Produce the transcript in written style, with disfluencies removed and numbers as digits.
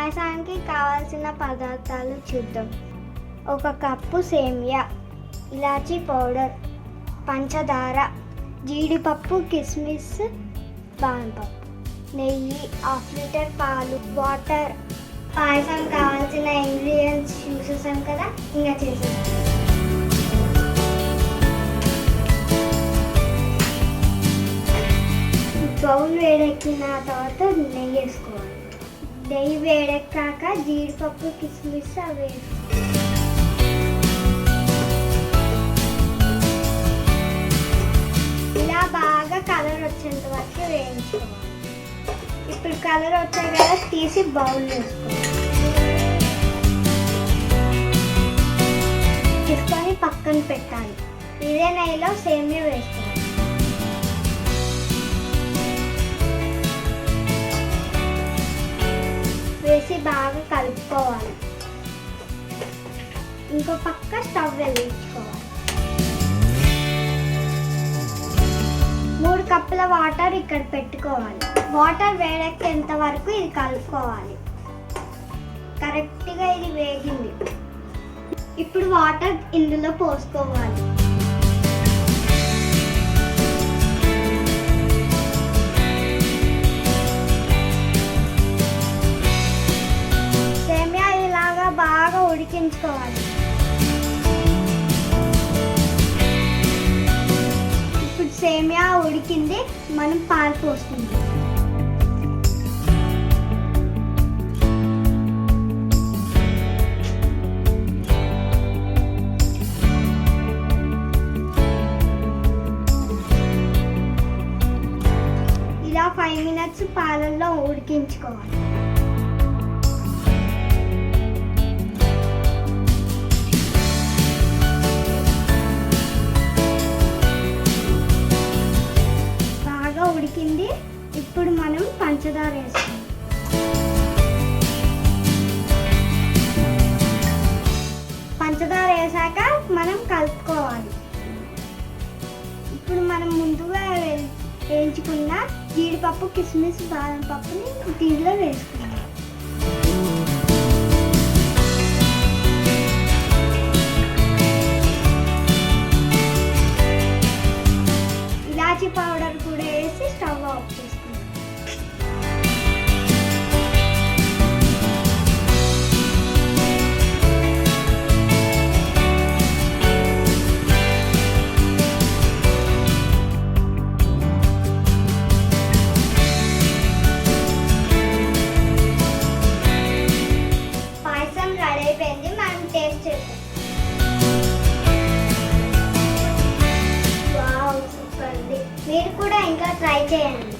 పాయసానికి కావాల్సిన పదార్థాలు చూద్దాం. 1 కప్పు సేమియా, ఇలాచీ పౌడర్, పంచదార, జీడిపప్పు, కిస్మిస్, బాదం పప్పు, నెయ్యి, 1/2 లీటర్ పాలు, వాటర్. పాయసం కావాల్సిన ఇంగ్రీడియంట్స్ చూసేసాం కదా, ఇంకా చేసేసాం. బౌల్ వేడెక్కిన తర్వాత నెయ్యి వేసుకోవాలి. నెయ్యి వేడెక్కాక జీడిపప్పు, కిస్మిస్ అవి వేసుకోవాలి. ఇలా బాగా కలర్ వచ్చేంత వరకు వేయించుకోవాలి. ఇప్పుడు కలర్ వచ్చాయి కదా, తీసి బౌల్ వేసుకోవాలి. తీసుకొని పక్కన పెట్టాలి. ఇదే నెయ్యిలో సేమియా వేసుకోవాలి. వేసి బాగా కలుపుకోవాలి. ఇంకో పక్క స్టవ్ వెలిగించుకోవాలి. 3 కప్పుల వాటర్ ఇక్కడ పెట్టుకోవాలి. వాటర్ వేడెక్కేంత వరకు ఇది కలుపుకోవాలి. కరెక్ట్గా ఇది వేగింది. ఇప్పుడు వాటర్ ఇందులో పోసుకోవాలి. బాగా ఉడికించుకోవాలి. ఇప్పుడు సేమియా ఉడికింది, మనం పాలు పోసుకుందాం. ఇలా 5 మినిట్స్ పాలల్లో ఉడికించుకోవాలి. ఉడికింది. ఇప్పుడు మనం పంచదార వేస్తాం. పంచదార వేసాక మనం కలుపుకోవాలి. ఇప్పుడు మనం ముందుగా వేయించుకున్న జీడిపప్పు, కిస్మిస్, బాదం పప్పుని దీనిలో వేసుకుందాం. ఇలాచీ పౌడర్ కూడా వేసి స్టవ్ ఆఫ్ చేసుకుందాం. పాయసం రెడీ అయిపోయింది. మనం టేస్ట్ చేద్దాం. మీరు కూడా ఇంకా ట్రై చేయండి.